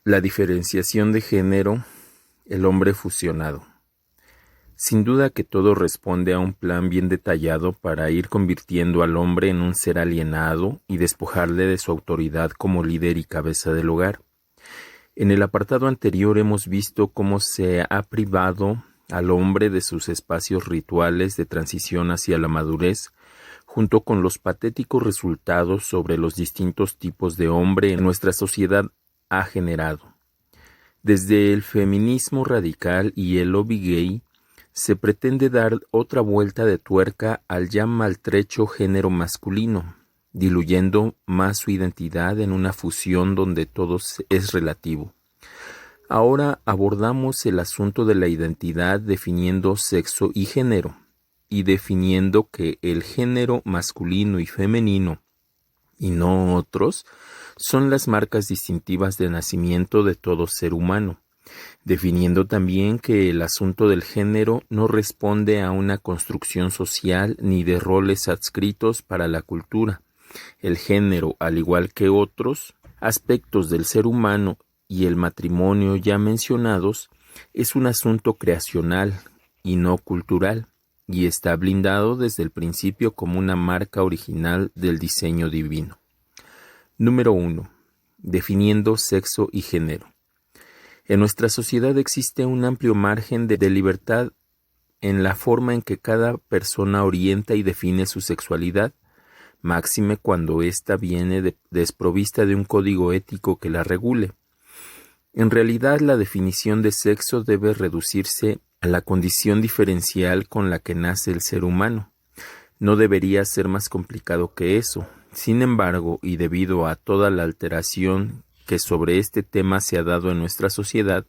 La diferenciación de género, el hombre fusionado. Sin duda que todo responde a un plan bien detallado para ir convirtiendo al hombre en un ser alienado y despojarle de su autoridad como líder y cabeza del hogar. En el apartado anterior hemos visto cómo se ha privado al hombre de sus espacios rituales de transición hacia la madurez, junto con los patéticos resultados sobre los distintos tipos de hombre en nuestra sociedad ha generado. Desde el feminismo radical y el lobby gay, se pretende dar otra vuelta de tuerca al ya maltrecho género masculino, diluyendo más su identidad en una fusión donde todo es relativo. Ahora abordamos el asunto de la identidad definiendo sexo y género, y definiendo que el género masculino y femenino, y no otros, son las marcas distintivas de nacimiento de todo ser humano, definiendo también que el asunto del género no responde a una construcción social ni de roles adscritos para la cultura. El género, al igual que otros aspectos del ser humano y el matrimonio ya mencionados, es un asunto creacional y no cultural, y está blindado desde el principio como una marca original del diseño divino. Número 1. Definiendo sexo y género. En nuestra sociedad existe un amplio margen de libertad en la forma en que cada persona orienta y define su sexualidad, máxime cuando ésta viene desprovista de un código ético que la regule. En realidad, la definición de sexo debe reducirse a la condición diferencial con la que nace el ser humano. No debería ser más complicado que eso. Sin embargo, y debido a toda la alteración que sobre este tema se ha dado en nuestra sociedad,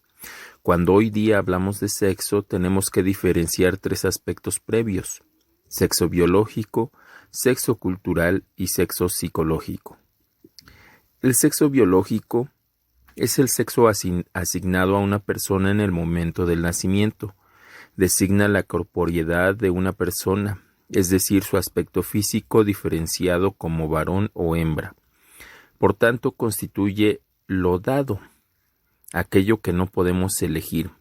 cuando hoy día hablamos de sexo, tenemos que diferenciar tres aspectos previos: sexo biológico, sexo cultural y sexo psicológico. El sexo biológico es el sexo asignado a una persona en el momento del nacimiento. Designa la corporeidad de una persona, es decir, su aspecto físico diferenciado como varón o hembra. Por tanto, constituye lo dado, aquello que no podemos elegir.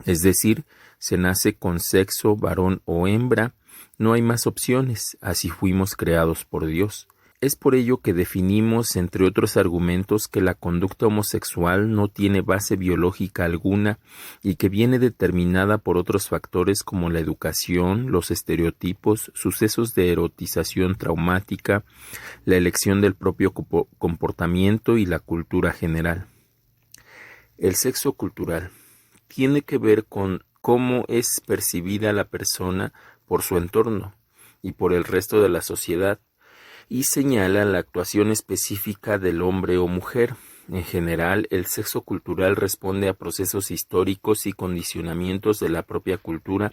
Es decir, se nace con sexo varón o hembra, no hay más opciones, así fuimos creados por Dios. Es por ello que definimos, entre otros argumentos, que la conducta homosexual no tiene base biológica alguna y que viene determinada por otros factores como la educación, los estereotipos, sucesos de erotización traumática, la elección del propio comportamiento y la cultura general. El sexo cultural tiene que ver con cómo es percibida la persona por su entorno y por el resto de la sociedad, y señala la actuación específica del hombre o mujer. En general, el sexo cultural responde a procesos históricos y condicionamientos de la propia cultura,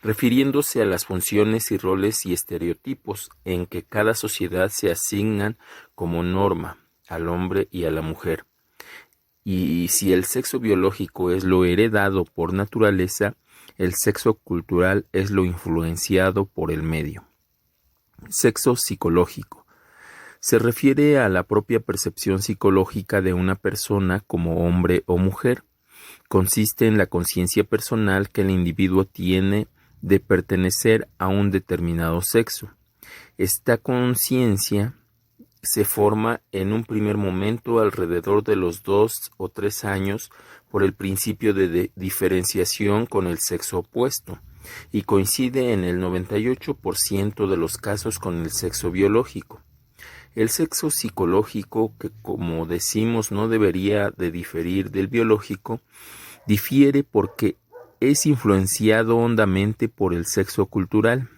refiriéndose a las funciones y roles y estereotipos en que cada sociedad se asignan como norma al hombre y a la mujer. Y si el sexo biológico es lo heredado por naturaleza, el sexo cultural es lo influenciado por el medio. Sexo psicológico. Se refiere a la propia percepción psicológica de una persona como hombre o mujer. Consiste en la conciencia personal que el individuo tiene de pertenecer a un determinado sexo. Esta conciencia se forma en un primer momento alrededor de los 2 o 3 años por el principio de diferenciación con el sexo opuesto, y coincide en el 98% de los casos con el sexo biológico. El sexo psicológico, que como decimos no debería de diferir del biológico, difiere porque es influenciado hondamente por el sexo cultural,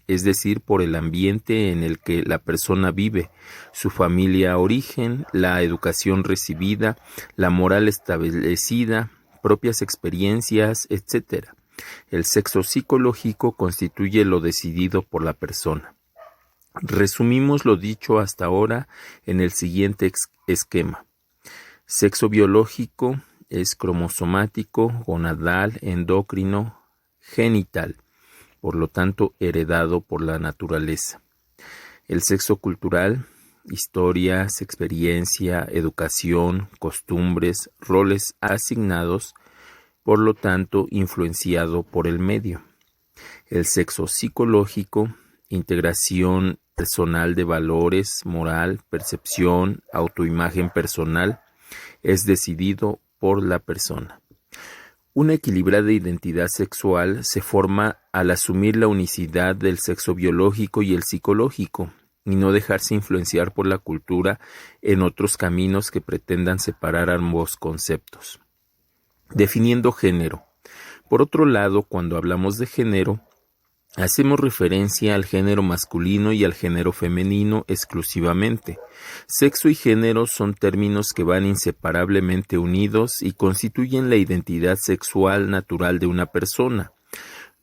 es decir, por el ambiente en el que la persona vive, su familia origen, la educación recibida, la moral establecida, propias experiencias, etc. El sexo psicológico constituye lo decidido por la persona. Resumimos lo dicho hasta ahora en el siguiente esquema. Sexo biológico es cromosomático, gonadal, endocrino, genital, por lo tanto heredado por la naturaleza. El sexo cultural historias, experiencia, educación, costumbres, roles asignados, por lo tanto influenciado por el medio. El sexo psicológico, integración personal de valores, moral, percepción, autoimagen personal, es decidido por la persona. Una equilibrada identidad sexual se forma al asumir la unicidad del sexo biológico y el psicológico, y no dejarse influenciar por la cultura en otros caminos que pretendan separar ambos conceptos. Definiendo género. Por otro lado, cuando hablamos de género, hacemos referencia al género masculino y al género femenino exclusivamente. Sexo y género son términos que van inseparablemente unidos y constituyen la identidad sexual natural de una persona.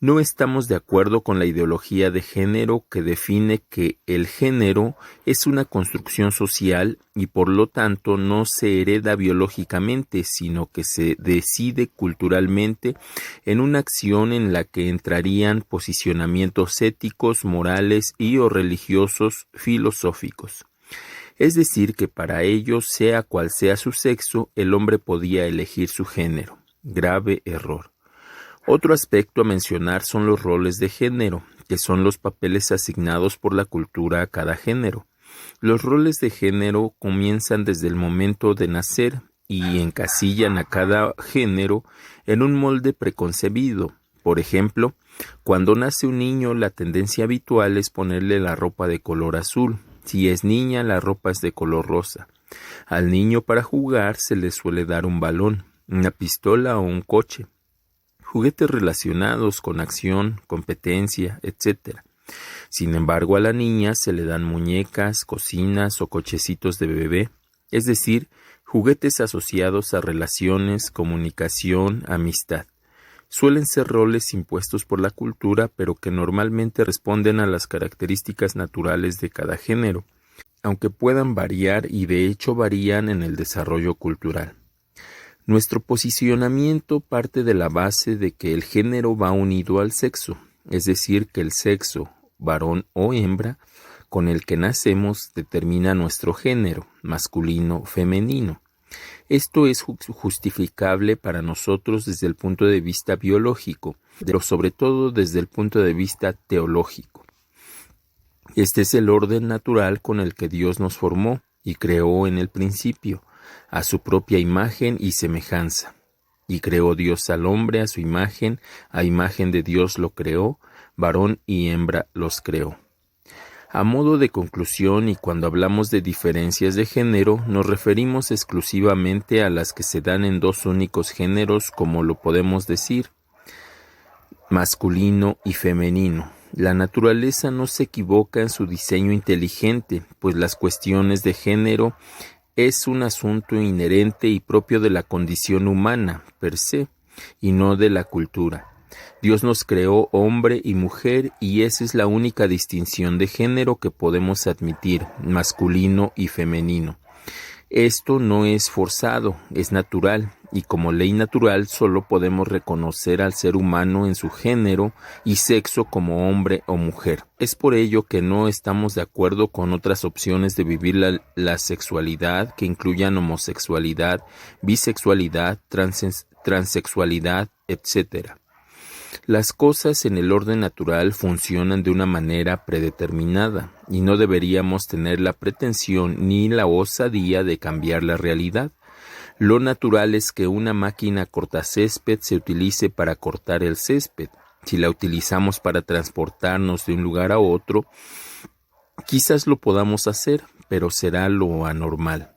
No estamos de acuerdo con la ideología de género que define que el género es una construcción social y por lo tanto no se hereda biológicamente, sino que se decide culturalmente en una acción en la que entrarían posicionamientos éticos, morales y o religiosos filosóficos. Es decir, que para ellos, sea cual sea su sexo, el hombre podía elegir su género. Grave error. Otro aspecto a mencionar son los roles de género, que son los papeles asignados por la cultura a cada género. Los roles de género comienzan desde el momento de nacer y encasillan a cada género en un molde preconcebido. Por ejemplo, cuando nace un niño, la tendencia habitual es ponerle la ropa de color azul. Si es niña, la ropa es de color rosa. Al niño para jugar se le suele dar un balón, una pistola o un coche. Juguetes relacionados con acción, competencia, etc. Sin embargo, a la niña se le dan muñecas, cocinas o cochecitos de bebé, es decir, juguetes asociados a relaciones, comunicación, amistad. Suelen ser roles impuestos por la cultura, pero que normalmente responden a las características naturales de cada género, aunque puedan variar y de hecho varían en el desarrollo cultural. Nuestro posicionamiento parte de la base de que el género va unido al sexo, es decir, que el sexo, varón o hembra, con el que nacemos determina nuestro género, masculino, femenino. Esto es justificable para nosotros desde el punto de vista biológico, pero sobre todo desde el punto de vista teológico. Este es el orden natural con el que Dios nos formó y creó en el principio, a su propia imagen y semejanza. Y creó Dios al hombre a su imagen, a imagen de Dios lo creó, varón y hembra los creó. A modo de conclusión y cuando hablamos de diferencias de género, nos referimos exclusivamente a las que se dan en dos únicos géneros, como lo podemos decir, masculino y femenino. La naturaleza no se equivoca en su diseño inteligente, pues las cuestiones de género es un asunto inherente y propio de la condición humana, per se, y no de la cultura. Dios nos creó hombre y mujer y esa es la única distinción de género que podemos admitir, masculino y femenino. Esto no es forzado, es natural, y como ley natural solo podemos reconocer al ser humano en su género y sexo como hombre o mujer. Es por ello que no estamos de acuerdo con otras opciones de vivir la sexualidad que incluyan homosexualidad, bisexualidad, transexualidad, etc. Las cosas en el orden natural funcionan de una manera predeterminada y no deberíamos tener la pretensión ni la osadía de cambiar la realidad. Lo natural es que una máquina cortacésped se utilice para cortar el césped. Si la utilizamos para transportarnos de un lugar a otro, quizás lo podamos hacer, pero será lo anormal.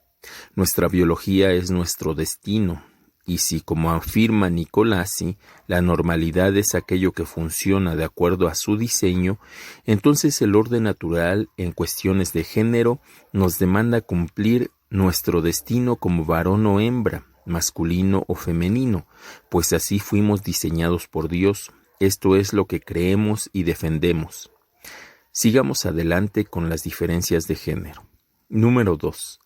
Nuestra biología es nuestro destino. Y si, como afirma Nicolasi, la normalidad es aquello que funciona de acuerdo a su diseño, entonces el orden natural en cuestiones de género nos demanda cumplir nuestro destino como varón o hembra, masculino o femenino, pues así fuimos diseñados por Dios. Esto es lo que creemos y defendemos. Sigamos adelante con las diferencias de género. Número 2.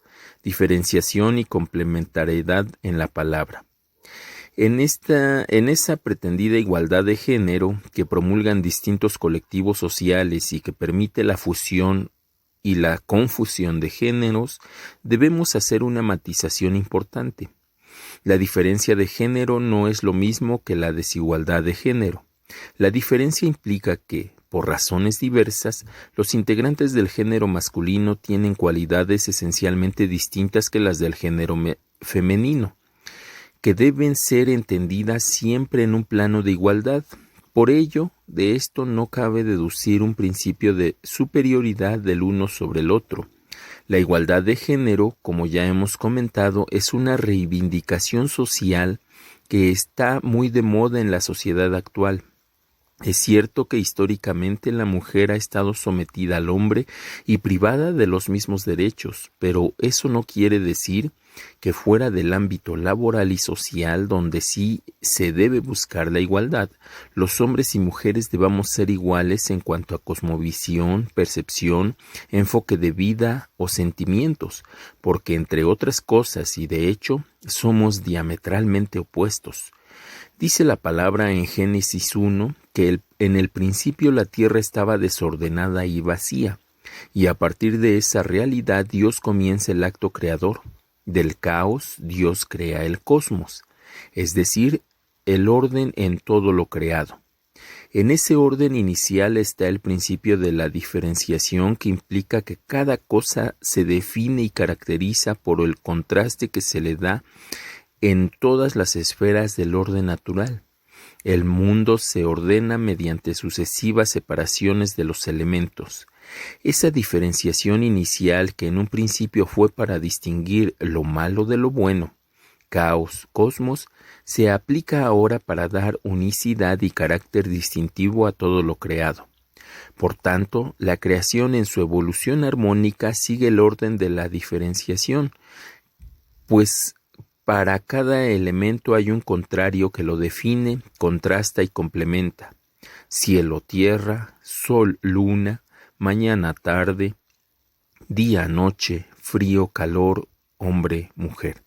Diferenciación y complementariedad en la palabra. En esa pretendida igualdad de género que promulgan distintos colectivos sociales y que permite la fusión y la confusión de géneros, debemos hacer una matización importante. La diferencia de género no es lo mismo que la desigualdad de género. La diferencia implica que, por razones diversas, los integrantes del género masculino tienen cualidades esencialmente distintas que las del género femenino, que deben ser entendidas siempre en un plano de igualdad. Por ello, de esto no cabe deducir un principio de superioridad del uno sobre el otro. La igualdad de género, como ya hemos comentado, es una reivindicación social que está muy de moda en la sociedad actual. Es cierto que históricamente la mujer ha estado sometida al hombre y privada de los mismos derechos, pero eso no quiere decir que fuera del ámbito laboral y social, donde sí se debe buscar la igualdad, los hombres y mujeres debamos ser iguales en cuanto a cosmovisión, percepción, enfoque de vida o sentimientos, porque entre otras cosas y de hecho somos diametralmente opuestos. Dice la palabra en Génesis 1 que en el principio la tierra estaba desordenada y vacía, y a partir de esa realidad Dios comienza el acto creador. Del caos Dios crea el cosmos, es decir, el orden en todo lo creado. En ese orden inicial está el principio de la diferenciación, que implica que cada cosa se define y caracteriza por el contraste que se le da en todas las esferas del orden natural. El mundo se ordena mediante sucesivas separaciones de los elementos. Esa diferenciación inicial, que en un principio fue para distinguir lo malo de lo bueno, caos, cosmos, se aplica ahora para dar unicidad y carácter distintivo a todo lo creado. Por tanto, la creación en su evolución armónica sigue el orden de la diferenciación, pues para cada elemento hay un contrario que lo define, contrasta y complementa. Cielo, tierra, sol, luna, mañana, tarde, día, noche, frío, calor, hombre, mujer.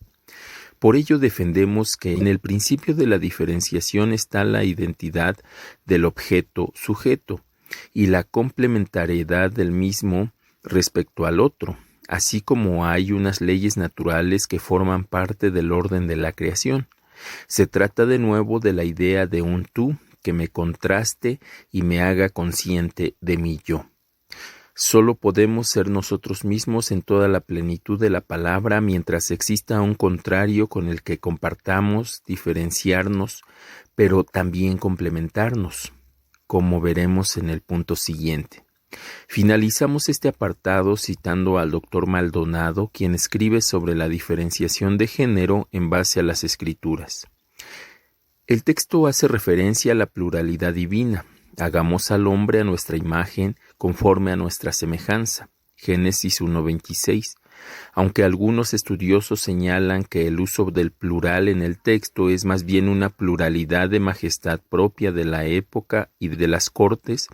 Por ello defendemos que en el principio de la diferenciación está la identidad del objeto sujeto y la complementariedad del mismo respecto al otro, así como hay unas leyes naturales que forman parte del orden de la creación. Se trata de nuevo de la idea de un tú que me contraste y me haga consciente de mi yo. Solo podemos ser nosotros mismos en toda la plenitud de la palabra mientras exista un contrario con el que compartamos, diferenciarnos, pero también complementarnos, como veremos en el punto siguiente. Finalizamos este apartado citando al Dr. Maldonado, quien escribe sobre la diferenciación de género en base a las Escrituras. El texto hace referencia a la pluralidad divina. Hagamos al hombre a nuestra imagen, conforme a nuestra semejanza. Génesis 1:26. Aunque algunos estudiosos señalan que el uso del plural en el texto es más bien una pluralidad de majestad propia de la época y de las cortes,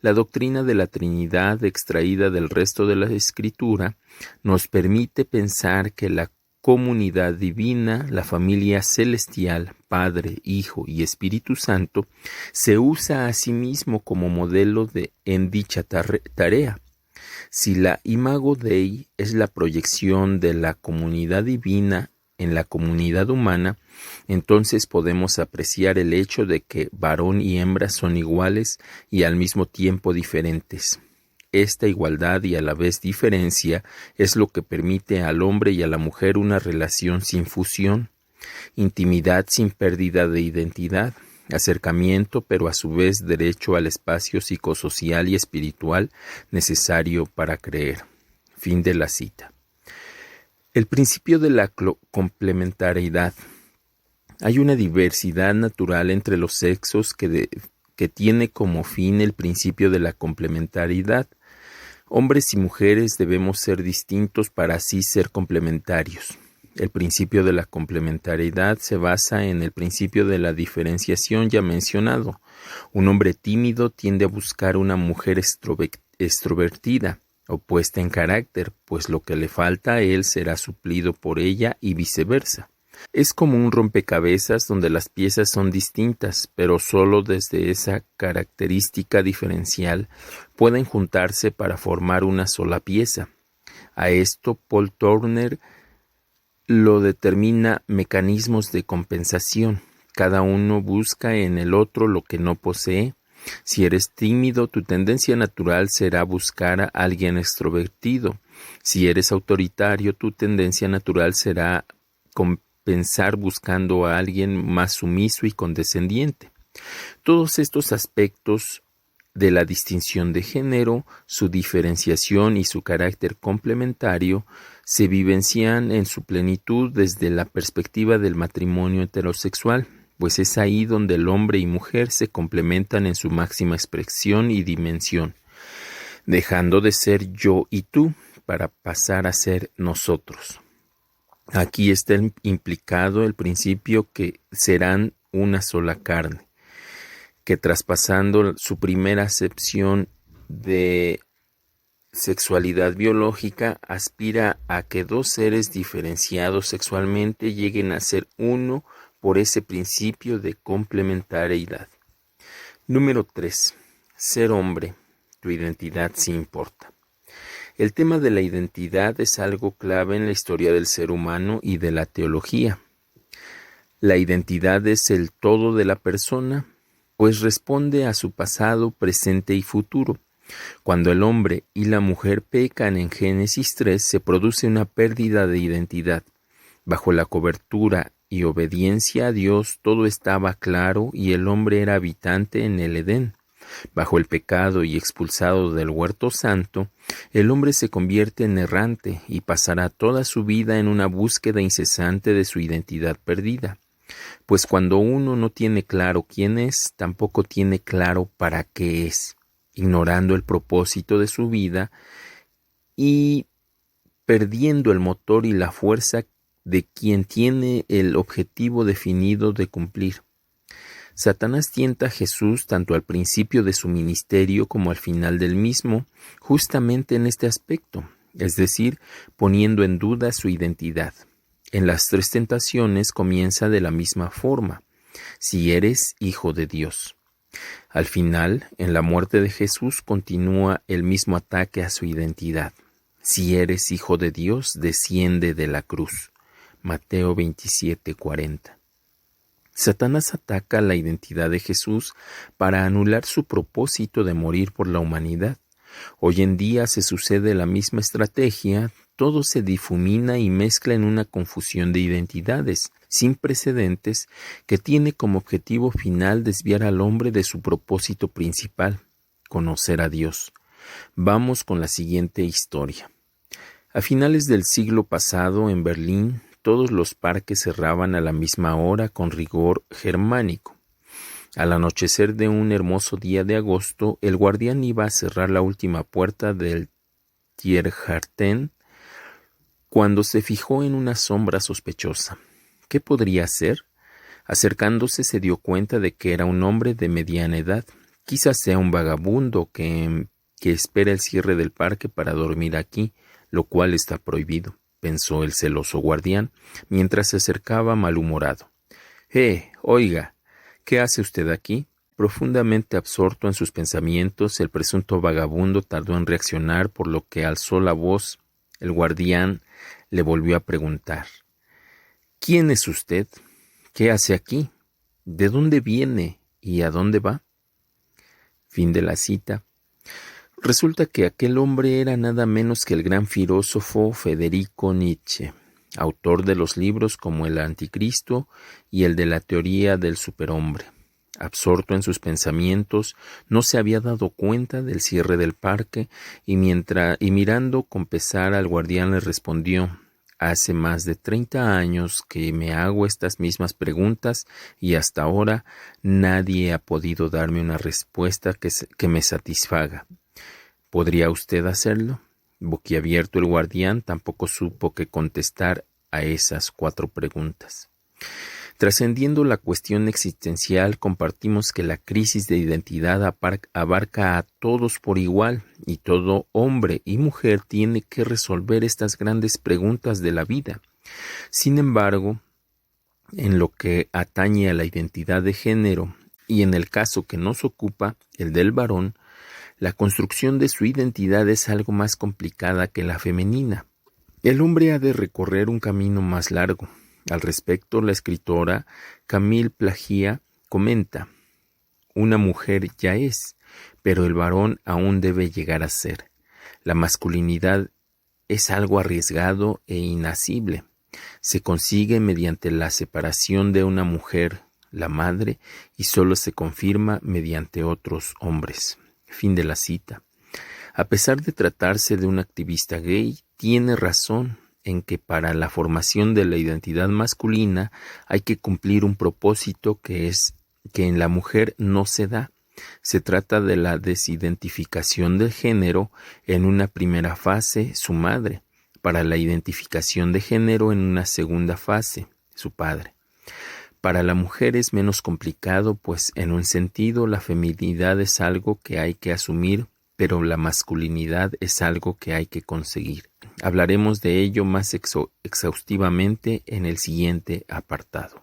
la doctrina de la Trinidad, extraída del resto de la Escritura, nos permite pensar que la comunidad divina, la familia celestial, Padre, Hijo y Espíritu Santo, se usa a sí mismo como modelo en dicha tarea. Si la Imago Dei es la proyección de la comunidad divina en la comunidad humana, entonces podemos apreciar el hecho de que varón y hembra son iguales y al mismo tiempo diferentes. Esta igualdad y a la vez diferencia es lo que permite al hombre y a la mujer una relación sin fusión, intimidad sin pérdida de identidad, acercamiento pero a su vez derecho al espacio psicosocial y espiritual necesario para creer. Fin de la cita. El principio de la complementariedad. Hay una diversidad natural entre los sexos que tiene como fin el principio de la complementariedad. Hombres y mujeres debemos ser distintos para así ser complementarios. El principio de la complementariedad se basa en el principio de la diferenciación ya mencionado. Un hombre tímido tiende a buscar una mujer extrovertida, opuesta en carácter, pues lo que le falta a él será suplido por ella y viceversa. Es como un rompecabezas donde las piezas son distintas, pero solo desde esa característica diferencial pueden juntarse para formar una sola pieza. A esto Paul Turner lo determina mecanismos de compensación. Cada uno busca en el otro lo que no posee. Si eres tímido, tu tendencia natural será buscar a alguien extrovertido. Si eres autoritario, tu tendencia natural será compensar buscando a alguien más sumiso y condescendiente. Todos estos aspectos de la distinción de género, su diferenciación y su carácter complementario se vivencian en su plenitud desde la perspectiva del matrimonio heterosexual, pues es ahí donde el hombre y mujer se complementan en su máxima expresión y dimensión, dejando de ser yo y tú para pasar a ser nosotros. Aquí está implicado el principio que serán una sola carne, que traspasando su primera acepción de sexualidad biológica aspira a que dos seres diferenciados sexualmente lleguen a ser uno por ese principio de complementariedad. Número 3. Ser hombre. Tu identidad sí importa. El tema de la identidad es algo clave en la historia del ser humano y de la teología. La identidad es el todo de la persona, pues responde a su pasado, presente y futuro. Cuando el hombre y la mujer pecan en Génesis 3, se produce una pérdida de identidad. Bajo la cobertura y obediencia a Dios, todo estaba claro y el hombre era habitante en el Edén. Bajo el pecado y expulsado del huerto santo, el hombre se convierte en errante y pasará toda su vida en una búsqueda incesante de su identidad perdida. Pues cuando uno no tiene claro quién es, tampoco tiene claro para qué es, ignorando el propósito de su vida y perdiendo el motor y la fuerza de quien tiene el objetivo definido de cumplir. Satanás tienta a Jesús tanto al principio de su ministerio como al final del mismo, justamente en este aspecto, es decir, poniendo en duda su identidad. En las tres tentaciones comienza de la misma forma: si eres hijo de Dios. Al final, en la muerte de Jesús, continúa el mismo ataque a su identidad. Si eres hijo de Dios, desciende de la cruz. Mateo 27:40. Satanás ataca la identidad de Jesús para anular su propósito de morir por la humanidad. Hoy en día se sucede la misma estrategia, todo se difumina y mezcla en una confusión de identidades sin precedentes que tiene como objetivo final desviar al hombre de su propósito principal, conocer a Dios. Vamos con la siguiente historia. A finales del siglo pasado, en Berlín, todos los parques cerraban a la misma hora con rigor germánico. Al anochecer de un hermoso día de agosto, el guardián iba a cerrar la última puerta del Tiergarten cuando se fijó en una sombra sospechosa. ¿Qué podría ser? Acercándose se dio cuenta de que era un hombre de mediana edad. Quizás sea un vagabundo que espera el cierre del parque para dormir aquí, lo cual está prohibido, pensó el celoso guardián, mientras se acercaba malhumorado. Oiga, ¿qué hace usted aquí? Profundamente absorto en sus pensamientos, el presunto vagabundo tardó en reaccionar, por lo que alzó la voz. El guardián le volvió a preguntar: ¿Quién es usted? ¿Qué hace aquí? ¿De dónde viene y a dónde va? Fin de la cita. Resulta que aquel hombre era nada menos que el gran filósofo Federico Nietzsche, autor de los libros como El Anticristo y el de la teoría del superhombre. Absorto en sus pensamientos, no se había dado cuenta del cierre del parque y mirando con pesar al guardián le respondió: Hace más de 30 años que me hago estas mismas preguntas y hasta ahora nadie ha podido darme una respuesta que me satisfaga. ¿Podría usted hacerlo? Boquiabierto el guardián tampoco supo qué contestar a esas 4 preguntas. Trascendiendo la cuestión existencial, compartimos que la crisis de identidad abarca a todos por igual, y todo hombre y mujer tiene que resolver estas grandes preguntas de la vida. Sin embargo, en lo que atañe a la identidad de género y en el caso que nos ocupa, el del varón, la construcción de su identidad es algo más complicada que la femenina. El hombre ha de recorrer un camino más largo. Al respecto, la escritora Camille Plagia comenta: una mujer ya es, pero el varón aún debe llegar a ser. La masculinidad es algo arriesgado e inacible. Se consigue mediante la separación de una mujer, la madre, y solo se confirma mediante otros hombres. Fin de la cita. A pesar de tratarse de un activista gay, tiene razón en que para la formación de la identidad masculina hay que cumplir un propósito que es que en la mujer no se da. Se trata de la desidentificación del género en una primera fase, su madre, para la identificación de género en una segunda fase, su padre. Para la mujer es menos complicado, pues en un sentido la feminidad es algo que hay que asumir, pero la masculinidad es algo que hay que conseguir. Hablaremos de ello más exhaustivamente en el siguiente apartado.